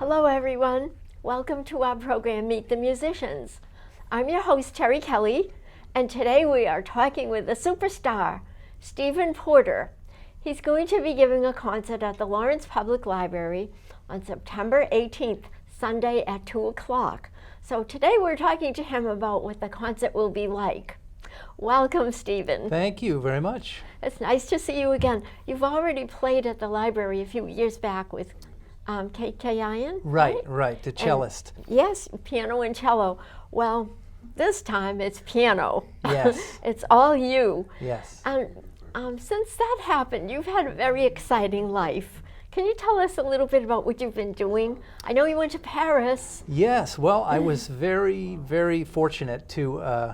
Hello everyone, welcome to our program Meet the Musicians. I'm your host Terry Kelly, and today we are talking with the superstar, Stephen Porter. He's going to be giving a concert at the Lawrence Public Library on September 18th, Sunday at 2 o'clock. So today we're talking to him about what the concert will be like. Welcome, Stephen. Thank you very much. It's nice to see you again. You've already played at the library a few years back with Kate Kayan, Right, the cellist. Yes, piano and cello. Well, this time it's piano. Yes. It's all you. Yes. And since that happened, you've had a very exciting life. Can you tell us a little bit about what you've been doing? I know you went to Paris. Yes, well, I was very, very fortunate to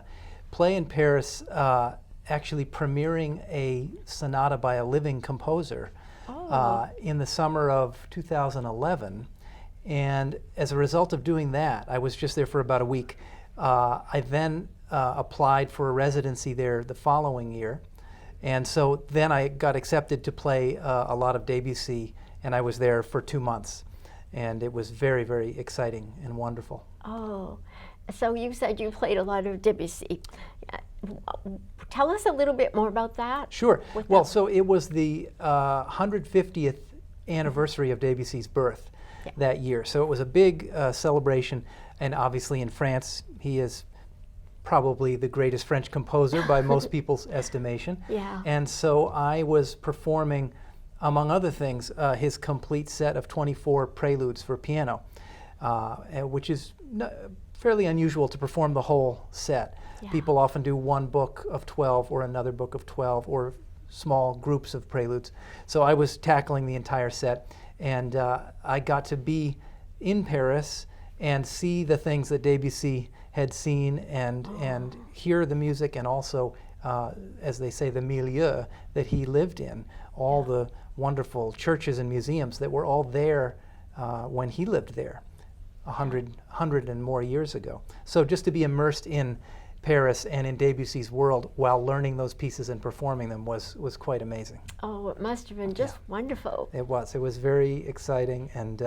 play in Paris, actually premiering a sonata by a living composer in the summer of 2011. And as a result of doing that, I was just there for about a week. I then applied for a residency there the following year. And so then I got accepted to play a lot of Debussy, and I was there for 2 months. And it was very, very exciting and wonderful. Oh, so you said you played a lot of Debussy. Tell us a little bit more about that. Sure. Well, so it was the 150th anniversary of Debussy's birth that year. So it was a big celebration. And obviously in France, he is probably the greatest French composer by most people's estimation. Yeah. And so I was performing, among other things, his complete set of 24 preludes for piano, which is fairly unusual to perform the whole set. Yeah. People often do one book of 12 or another book of 12 or small groups of preludes. So I was tackling the entire set, and I got to be in Paris and see the things that Debussy had seen and hear the music, and also, as they say, the milieu that he lived in, all the wonderful churches and museums that were all there when he lived there 100 and more years ago. So just to be immersed in Paris and in Debussy's world while learning those pieces and performing them was quite amazing. Oh, it must have been just wonderful. It was very exciting, and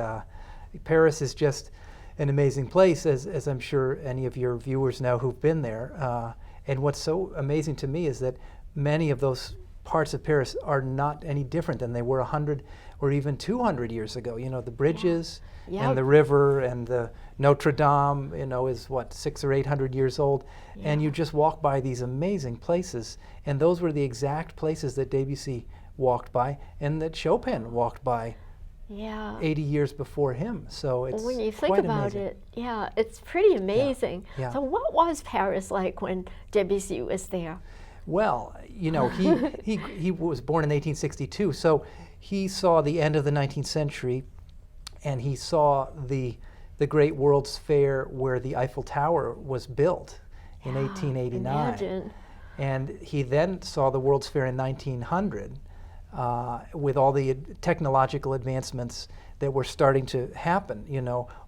Paris is just an amazing place, as I'm sure any of your viewers know who've been there. And what's so amazing to me is that many of those parts of Paris are not any different than they were 100 or even 200 years ago. You know, the bridges and the river and the Notre Dame, is what, 600 or 800 years old. Yeah. And you just walk by these amazing places. And those were the exact places that Debussy walked by and that Chopin walked by 80 years before him. So it's when you think about it, it's pretty amazing. Yeah. So what was Paris like when Debussy was there? Well, he was born in 1862, so he saw the end of the 19th century, and he saw the Great World's Fair where the Eiffel Tower was built in 1889. Imagine. And he then saw the World's Fair in 1900 with all the technological advancements that were starting to happen,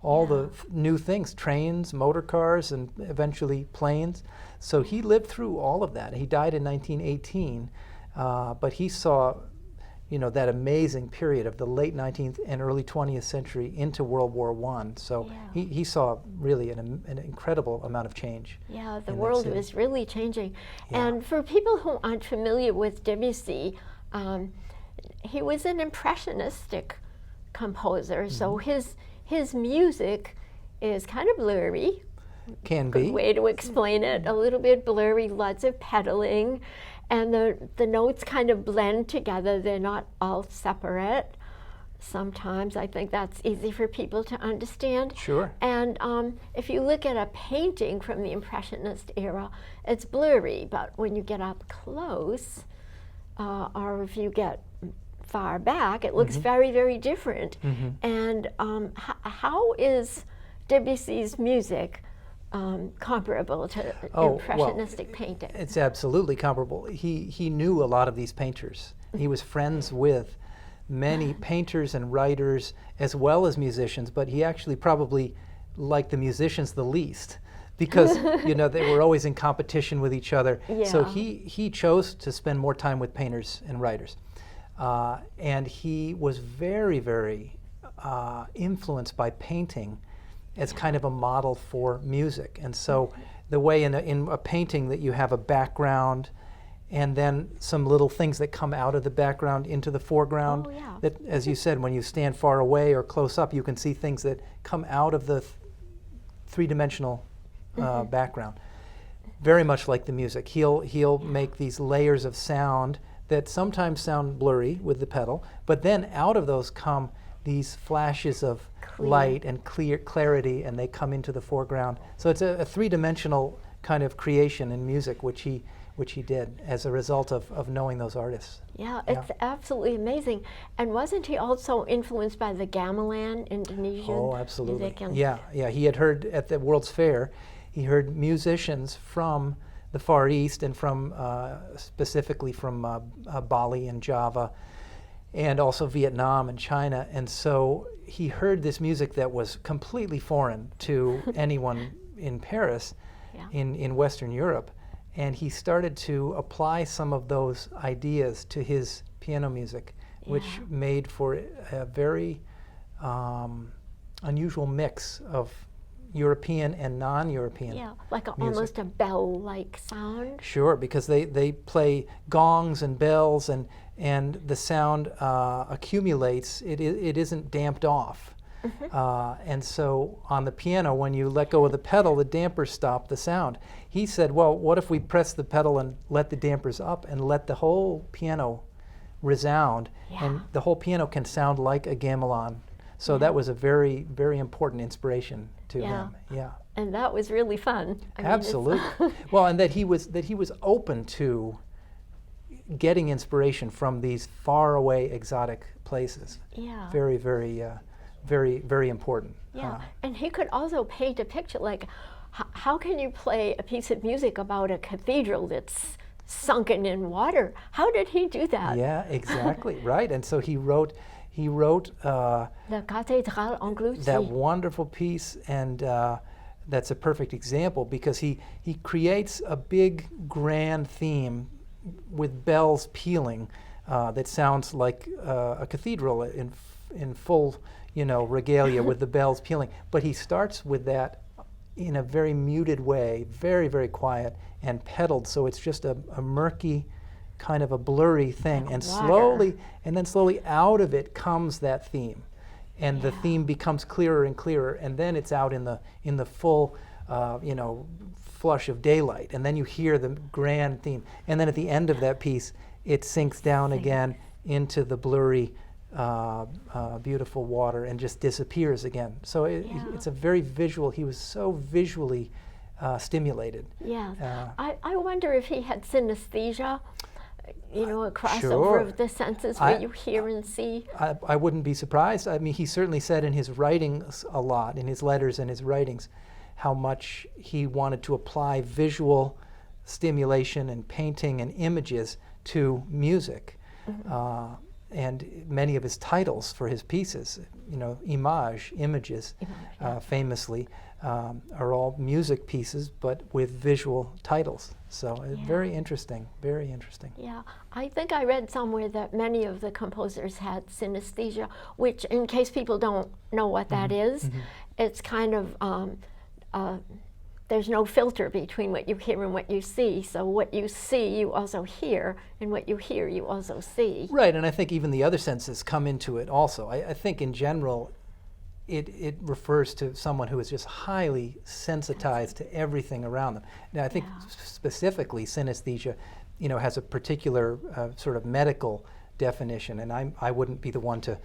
all the new things, trains, motor cars, and eventually planes. So he lived through all of that. He died in 1918, but he saw, that amazing period of the late 19th and early 20th century into World War I. So he saw really an incredible amount of change. Yeah, the world was really changing. Yeah. And for people who aren't familiar with Debussy, he was an impressionistic composer, so his music is kind of blurry. Can be. Good way to explain it. A little bit blurry, lots of pedaling, and the notes kind of blend together. They're not all separate. Sometimes I think that's easy for people to understand. Sure. And if you look at a painting from the Impressionist era, it's blurry, but when you get up close, or if you get far back, it looks very, very different. And how is Debussy's music comparable to impressionistic painting? It's absolutely comparable. He knew a lot of these painters. He was friends with many painters and writers as well as musicians, but he actually probably liked the musicians the least, because they were always in competition with each other. So he chose to spend more time with painters and writers. And he was very, very influenced by painting as kind of a model for music. And so the way in a painting that you have a background and then some little things that come out of the background into the foreground. Oh, yeah. That, as you said, when you stand far away or close up, you can see things that come out of the three-dimensional background. Very much like the music. He'll make these layers of sound that sometimes sound blurry with the pedal, but then out of those come these flashes of light and clarity, and they come into the foreground. So it's a three-dimensional kind of creation in music, which he did as a result of knowing those artists. Yeah, it's absolutely amazing. And wasn't he also influenced by the gamelan, Indonesian music? Yeah. He had heard at the World's Fair, he heard musicians from the Far East and from specifically from Bali and Java, and also Vietnam and China. And so he heard this music that was completely foreign to anyone in Paris, in Western Europe. And he started to apply some of those ideas to his piano music, which made for a very unusual mix of European and non-European. Yeah, like almost a bell-like sound. Sure, because they play gongs and bells, and the sound accumulates. It isn't damped off. And so on the piano, when you let go of the pedal, the dampers stop the sound. He said, well, what if we press the pedal and let the dampers up and let the whole piano resound, and the whole piano can sound like a gamelan. So that was a very, very important inspiration to him. Yeah. And that was really fun. Absolutely. Well, and that he was open to getting inspiration from these faraway, exotic places. Yeah. Very, very, very, very important. Yeah. And he could also paint a picture. Like, how can you play a piece of music about a cathedral that's sunken in water? How did he do that? Yeah, exactly. Right. And so he wrote the Cathédrale Anglousie. That wonderful piece, and that's a perfect example because he creates a big grand theme with bells pealing that sounds like a cathedral in full regalia with the bells pealing. But he starts with that in a very muted way, very, very quiet and pedaled, so it's just a murky, kind of a blurry thing, like and water. slowly out of it comes that theme, and the theme becomes clearer and clearer, and then it's out in the full flush of daylight, and then you hear the grand theme, and then at the end of that piece it sinks down again into the blurry beautiful water and just disappears again. So it's a very visual. He was so visually stimulated. Yeah. I wonder if he had synesthesia, a crossover of the senses where you hear and see. I wouldn't be surprised. I mean, he certainly said in his writings a lot, in his letters and his writings, how much he wanted to apply visual stimulation and painting and images to music. And many of his titles for his pieces, images, famously, are all music pieces, but with visual titles. So very interesting, very interesting. Yeah, I think I read somewhere that many of the composers had synesthesia, which, in case people don't know what that is, it's kind of, there's no filter between what you hear and what you see. So what you see, you also hear, and what you hear, you also see. Right, and I think even the other senses come into it also. I think in general, it refers to someone who is just highly sensitized to everything around them. Now, I think specifically synesthesia, has a particular sort of medical definition, and I wouldn't be the one to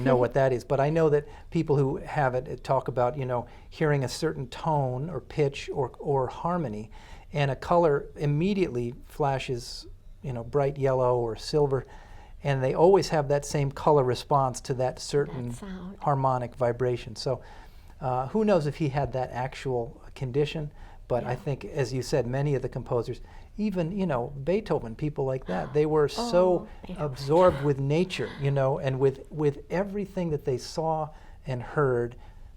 know what that is. But I know that people who have it talk about, hearing a certain tone or pitch or harmony, and a color immediately flashes, bright yellow or silver, and they always have that same color response to that certain harmonic vibration. So who knows if he had that actual condition, but I think, as you said, many of the composers, even, Beethoven, people like that, they were so absorbed with nature, and with everything that they saw and heard,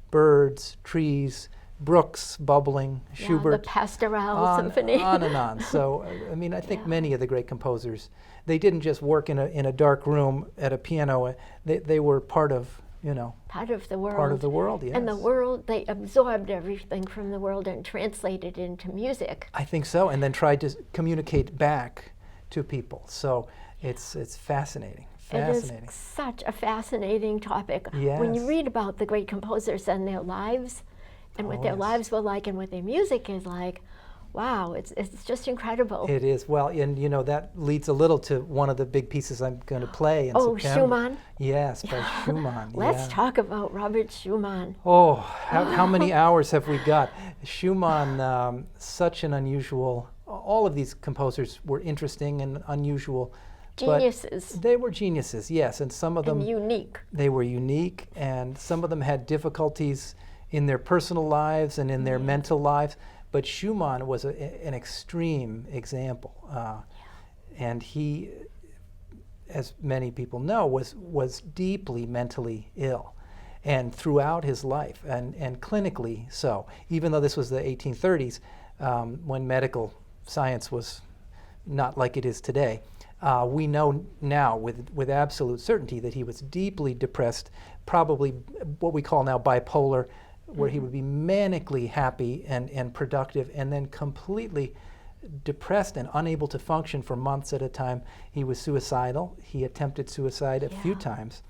birds, trees, brooks bubbling, Schubert. The Pastoral Symphony. On and on. So, I think many of the great composers, they didn't just work in a dark room at a piano. They were part of, part of the world. Part of the world, yes. And the world, they absorbed everything from the world and translated it into music. I think so, and then tried to communicate back to people. So it's fascinating. Fascinating. It is such a fascinating topic. Yes. When you read about the great composers and their lives, and what their yes. lives were like and what their music is like, wow, it's just incredible. It is. Well, and that leads a little to one of the big pieces I'm going to play in September. Schumann? Yes, by Schumann. Let's talk about Robert Schumann. Oh, how many hours have we got? Schumann, such an unusual, all of these composers were interesting and unusual. Geniuses. But they were geniuses, yes, and some of them... And unique. They were unique, and some of them had difficulties in their personal lives and in their mental lives. But Schumann was an extreme example, and he, as many people know, was deeply mentally ill, and throughout his life, and clinically so. Even though this was the 1830s, when medical science was not like it is today, we know now with absolute certainty that he was deeply depressed, probably what we call now bipolar, where he would be manically happy and productive, and then completely depressed and unable to function for months at a time. He was suicidal. He attempted suicide a few times.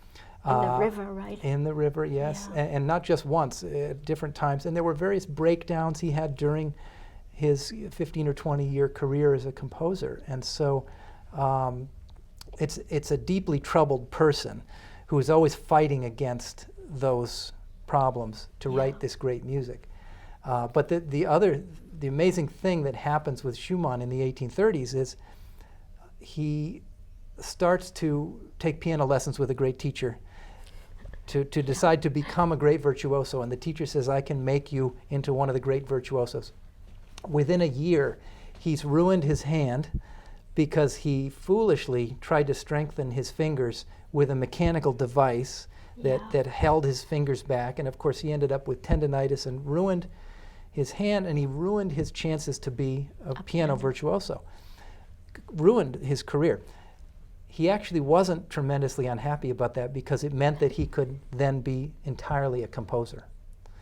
In the river, right? In the river, yes. Yeah. And not just once, at different times. And there were various breakdowns he had during his 15 or 20-year career as a composer. And so it's a deeply troubled person who is always fighting against those problems to write this great music. But the amazing thing that happens with Schumann in the 1830s is he starts to take piano lessons with a great teacher to decide to become a great virtuoso, and the teacher says, I can make you into one of the great virtuosos. Within a year, he's ruined his hand because he foolishly tried to strengthen his fingers with a mechanical device that held his fingers back, and of course he ended up with tendonitis and ruined his hand, and he ruined his chances to be a piano virtuoso. Ruined his career. He actually wasn't tremendously unhappy about that because it meant that he could then be entirely a composer.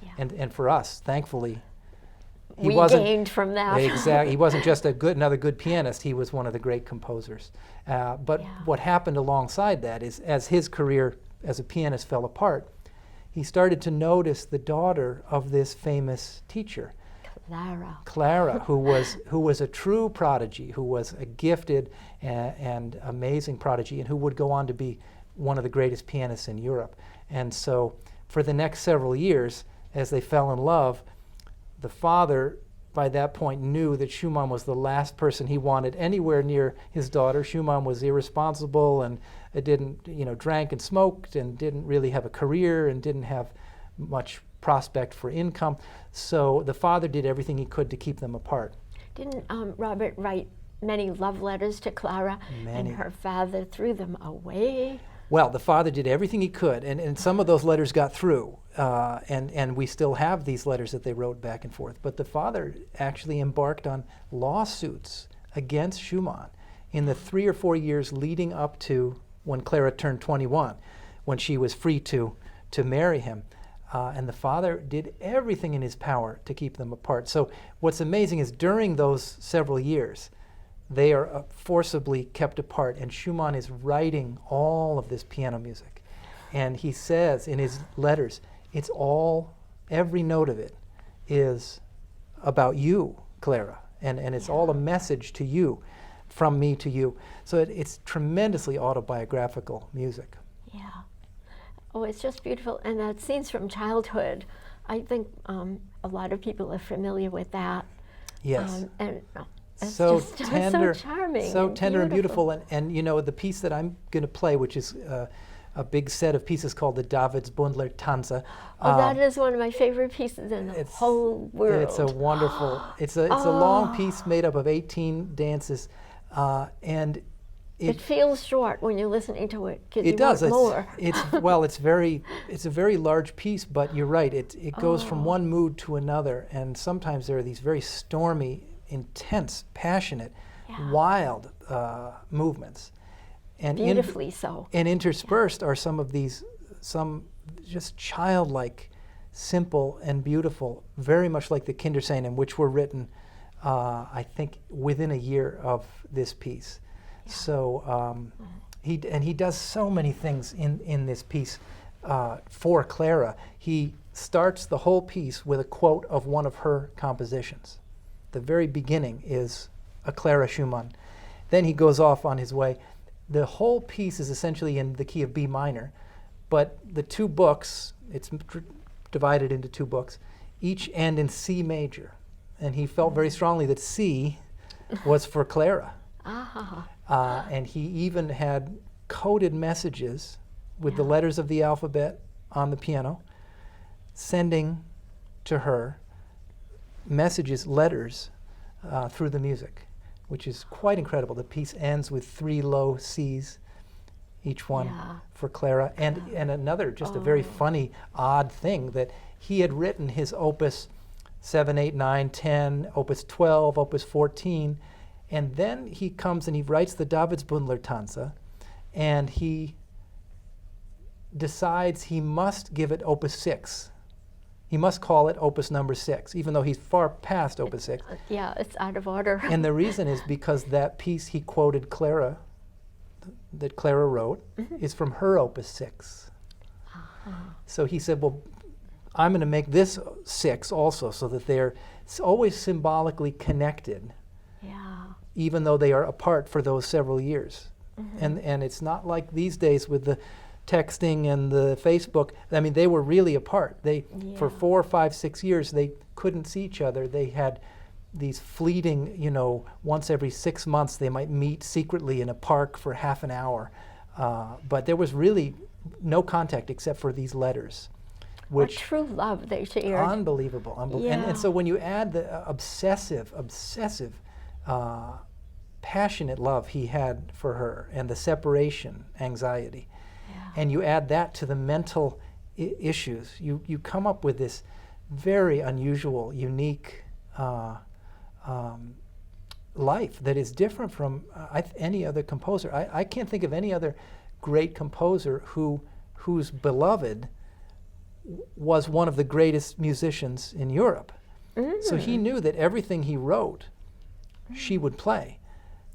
Yeah. And for us, thankfully, he we wasn't gained from that. Exactly. He wasn't just another good pianist. He was one of the great composers. But what happened alongside that is, as his career as a pianist fell apart, he started to notice the daughter of this famous teacher, Clara, who was a true prodigy, who was a gifted and amazing prodigy, and who would go on to be one of the greatest pianists in Europe. And so for the next several years, as they fell in love, the father by that point knew that Schumann was the last person he wanted anywhere near his daughter. Schumann was irresponsible and drank and smoked and didn't really have a career and didn't have much prospect for income. So the father did everything he could to keep them apart. Didn't Robert write many love letters to Clara? Many. And her father threw them away? Well, the father did everything he could, and some of those letters got through, and we still have these letters that they wrote back and forth. But the father actually embarked on lawsuits against Schumann in the 3 or 4 years leading up to when Clara turned 21, when she was free to marry him. And the father did everything in his power to keep them apart. So what's amazing is during those several years, they are forcibly kept apart, and Schumann is writing all of this piano music. And he says in his letters, every note of it is about you, Clara, and it's all a message to you, from me to you. So it's tremendously autobiographical music. Yeah. Oh, it's just beautiful. And that Scenes from Childhood, I think a lot of people are familiar with that. Yes. It's so just tender, so charming. so tender and beautiful. And the piece that I'm going to play, which is a big set of pieces called the Davidsbündler Tanze. That is one of my favorite pieces in the whole world. It's a wonderful, it's a long piece made up of 18 dances, and it feels short when you're listening to it. It does. More. It's a very large piece, but you're right. It goes from one mood to another, and sometimes there are these very stormy, intense, passionate, wild movements. And beautifully so. And interspersed are some just childlike, simple and beautiful, very much like the Kinderscenen, which were written, I think, within a year of this piece. Yeah. So he does so many things in this piece for Clara. He starts the whole piece with a quote of one of her compositions. The very beginning is a Clara Schumann. Then he goes off on his way. The whole piece is essentially in the key of B minor, but the two books, it's divided into two books, each end in C major. And he felt very strongly that C was for Clara. And he even had coded messages with the letters of the alphabet on the piano, sending to her messages, letters, through the music, which is quite incredible. The piece ends with 3 low C's, each one for Clara. And another, just a very funny, odd thing, that he had written his opus 7, 8, 9, 10, opus 12, opus 14, and then he comes and he writes the Davidsbündler Tanze, and he decides he must give it opus 6. He must call it opus number 6, even though he's far past opus 6. Yeah, it's out of order. And the reason is because that piece he quoted Clara, that Clara wrote, is from her opus 6. So he said, well, I'm going to make this 6 also, so that they're always symbolically connected, even though they are apart for those several years. And it's not like these days with the texting and the Facebook. I mean, they were really apart. They for 4, 5, 6 years, they couldn't see each other. They had these fleeting, once every 6 months, they might meet secretly in a park for half an hour. But there was really no contact except for these letters. Which a true love they shared. Unbelievable. And so when you add the obsessive, passionate love he had for her, and the separation anxiety, and you add that to the mental issues, you come up with this very unusual, unique life that is different from any other composer. I can't think of any other great composer whose beloved was one of the greatest musicians in Europe. So he knew that everything he wrote, she would play.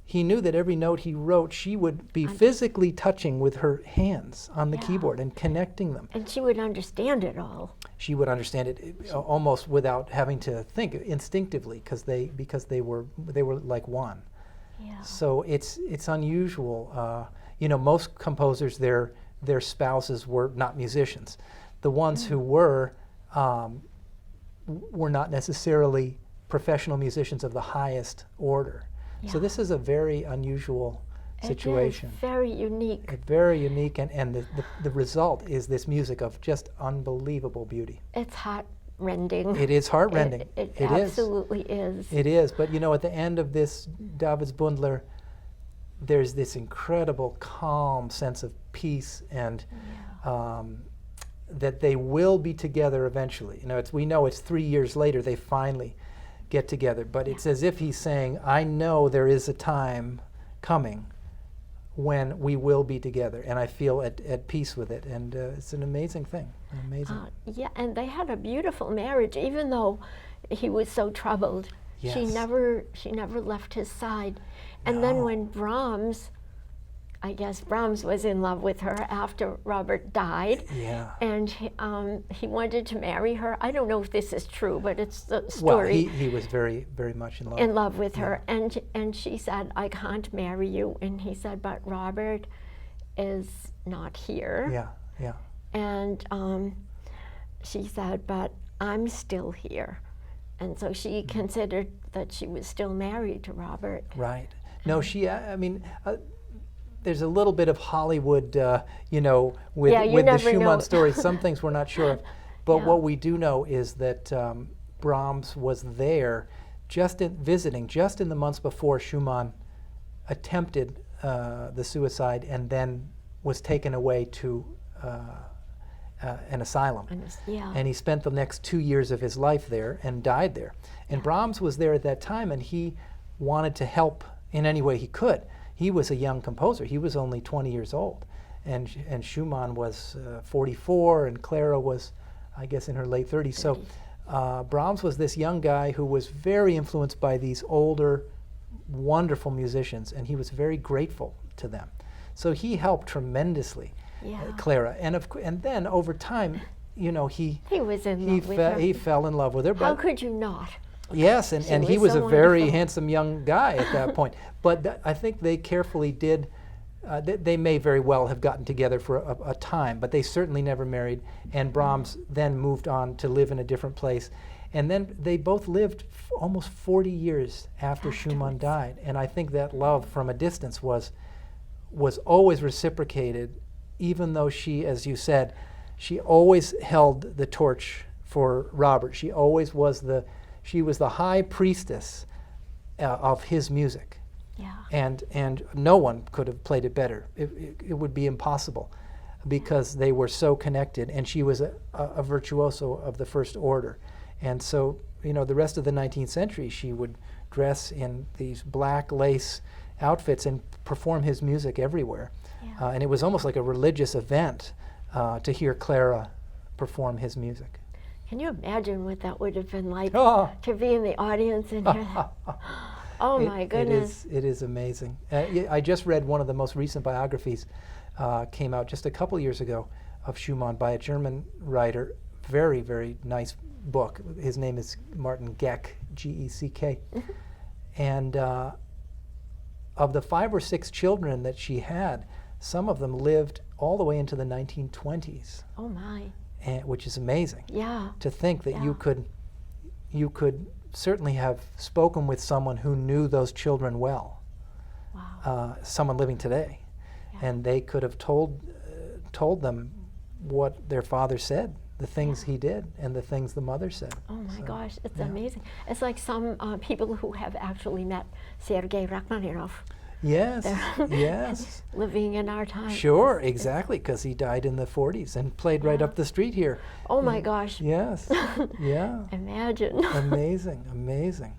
He knew that every note he wrote, she would be physically touching with her hands on the keyboard and connecting them. And she would understand it all. She would understand it almost without having to think, instinctively, because they were like one. So it's unusual. Most composers, their spouses were not musicians. The ones who were not necessarily professional musicians of the highest order. So this is a very unusual situation. It is very unique. Very unique, and the result is this music of just unbelievable beauty. It's heart-rending. It is heart-rending. It absolutely is. It is, but at the end of this Davidsbündler, there's this incredible calm sense of peace and that they will be together eventually. We know it's 3 years later they finally get together, but it's as if he's saying, I know there is a time coming when we will be together, and I feel at peace with it, and it's an amazing thing. Amazing. And they had a beautiful marriage, even though he was so troubled. She never left his side. And then when Brahms was in love with her after Robert died. And he wanted to marry her. I don't know if this is true, but it's the story. Well, he was very, very much in love. In love with her. And she said, I can't marry you. And he said, but Robert is not here. And she said, but I'm still here. And so she considered that she was still married to Robert. Right. No, there's a little bit of Hollywood, with the Schumann story. Some things we're not sure of. But what we do know is that Brahms was there visiting just in the months before Schumann attempted the suicide and then was taken away to an asylum. And he spent the next 2 years of his life there and died there. And Brahms was there at that time, and he wanted to help in any way he could. He was a young composer. He was only 20 years old. and Schumann was 44, and Clara was, I guess, in her late 30s. So Brahms was this young guy who was very influenced by these older, wonderful musicians, and he was very grateful to them. So he helped tremendously, Clara, and then over time, you know, he was in love with her. He fell in love with her. How could you not? Yes, and he was a very handsome young guy at that point. But I think they carefully did. They may very well have gotten together for a time, but they certainly never married. And Brahms then moved on to live in a different place. And then they both lived almost 40 years after Schumann died. And I think that love from a distance was always reciprocated, even though she, as you said, she always held the torch for Robert. She always was she was the high priestess of his music. Yeah. And no one could have played it better. It would be impossible, because they were so connected, and she was a virtuoso of the first order. And so, you know, the rest of the 19th century, she would dress in these black lace outfits and perform his music everywhere. Yeah. And it was almost like a religious event to hear Clara perform his music. Can you imagine what that would have been like to be in the audience and hear that? Oh my goodness. It is amazing. I just read one of the most recent biographies, came out just a couple years ago, of Schumann by a German writer. Very, very nice book. His name is Martin Geck, G-E-C-K. Mm-hmm. And of the 5 or 6 children that she had, some of them lived all the way into the 1920s. Oh my. Which is amazing. Yeah. To think that you could certainly have spoken with someone who knew those children well. Wow. Someone living today, and they could have told them what their father said, the things he did, and the things the mother said. Oh my gosh, it's amazing. It's like some people who have actually met Sergei Rachmaninoff. Yes, yes. Living in our time. Sure, exactly, because he died in the 40s and played right up the street here. Oh my gosh. Yes, yeah. Imagine. Amazing, amazing.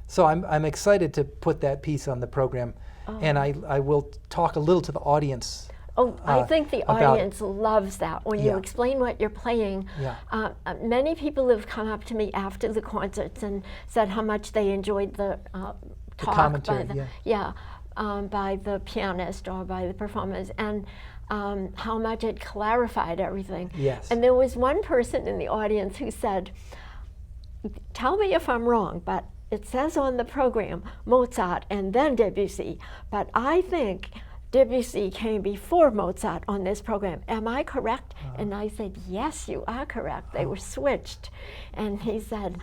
So I'm excited to put that piece on the program, and I will talk a little to the audience. Oh, I think the audience loves that when you explain what you're playing. Yeah. Many people have come up to me after the concerts and said how much they enjoyed the talk by by the pianist or by the performers, and how much it clarified everything. Yes. And there was one person in the audience who said, "Tell me if I'm wrong, but it says on the program Mozart and then Debussy, but I think Debussy came before Mozart on this program. Am I correct?" And I said, "Yes, you are correct. They were switched." And he said,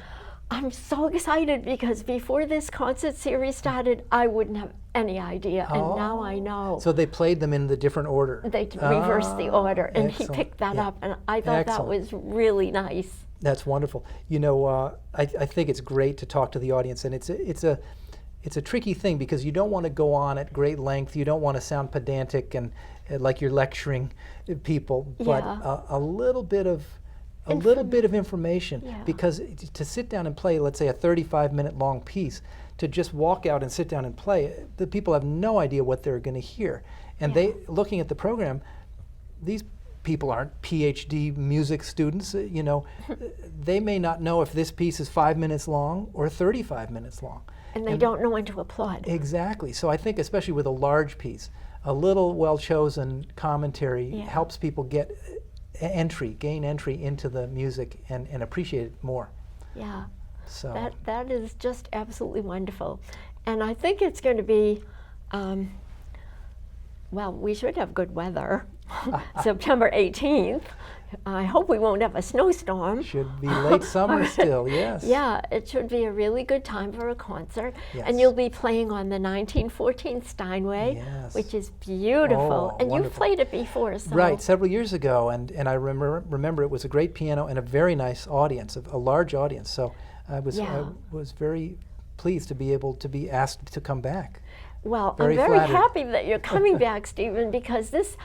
"I'm so excited because before this concert series started, I wouldn't have any idea, and now I know." So they played them in the different order. They reversed the order, and excellent. he picked that up, and I thought that was really nice. That's wonderful. You know, I think it's great to talk to the audience, and it's a tricky thing because you don't want to go on at great length. You don't want to sound pedantic and like you're lecturing people, but a little bit of information, because to sit down and play, let's say, a 35-minute long piece, to just walk out and sit down and play, the people have no idea what they're going to hear. And they, looking at the program, these people aren't PhD music students, you know, they may not know if this piece is 5 minutes long or 35 minutes long. And they don't know when to applaud. Exactly. So I think especially with a large piece, a little well-chosen commentary helps people get gain entry into the music and appreciate it more. Yeah. So that is just absolutely wonderful. And I think it's going to be, well, we should have good weather. September 18th. I hope we won't have a snowstorm. Should be late summer still, yes. Yeah, it should be a really good time for a concert. Yes. And you'll be playing on the 1914 Steinway, which is beautiful. And wonderful. You've played it before, so. Right, several years ago, and I remember it was a great piano and a very nice audience, a large audience. So I was very pleased to be able to be asked to come back. Well, Very I'm very flattered. happy that you're coming back, Stephen, because this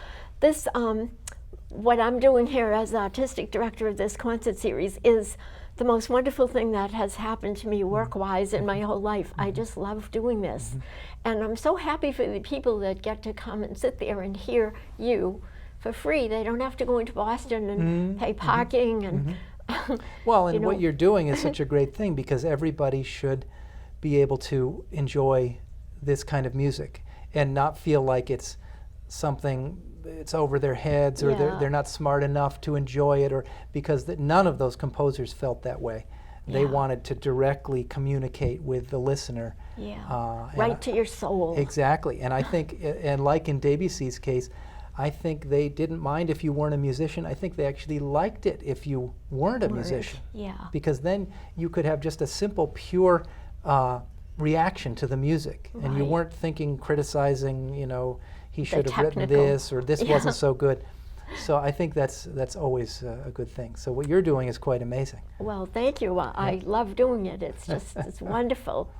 what I'm doing here as artistic director of this concert series is the most wonderful thing that has happened to me work-wise in my whole life. I just love doing this. And I'm so happy for the people that get to come and sit there and hear you for free. They don't have to go into Boston and pay parking and Well, and you know. what you're doing is such a great thing, because everybody should be able to enjoy this kind of music and not feel like it's something, it's over their heads, or Yeah. they're not smart enough to enjoy it, or because none of those composers felt that way. They Yeah. wanted to directly communicate with the listener. Yeah, and right to your soul. Exactly. And I think, and like in Debussy's case, I think they didn't mind if you weren't a musician. I think they actually liked it if you weren't a musician. Yeah. Because then you could have just a simple, pure reaction to the music. And you Right. weren't thinking, criticizing, he should have written technical. this, or this Yeah. wasn't so good. So I think that's always a good thing. So what you're doing is quite amazing. Well, thank you. I love doing it. It's just, it's wonderful.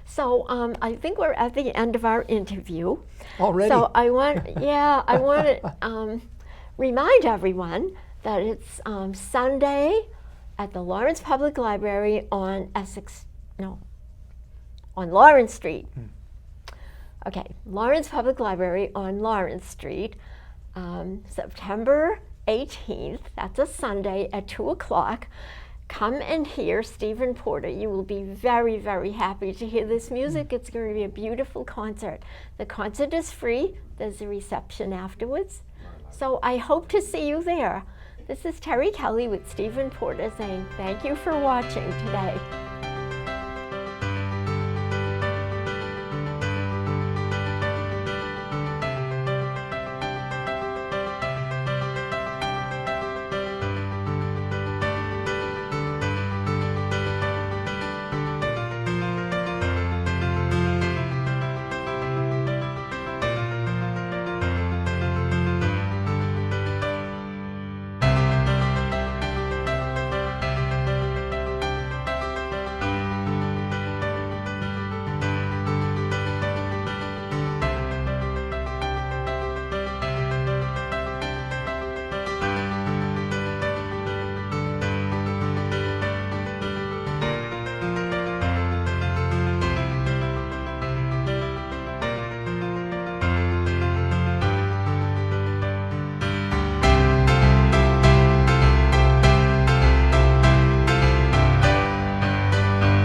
So I think we're at the end of our interview. Already? So I want to remind everyone that it's Sunday at the Lawrence Public Library on on Lawrence Street. Okay, Lawrence Public Library on Lawrence Street, September 18th. That's a Sunday at 2 o'clock. Come and hear Stephen Porter. You will be very, very happy to hear this music. It's going to be a beautiful concert. The concert is free. There's a reception afterwards. So I hope to see you there. This is Terry Kelly with Stephen Porter saying thank you for watching today.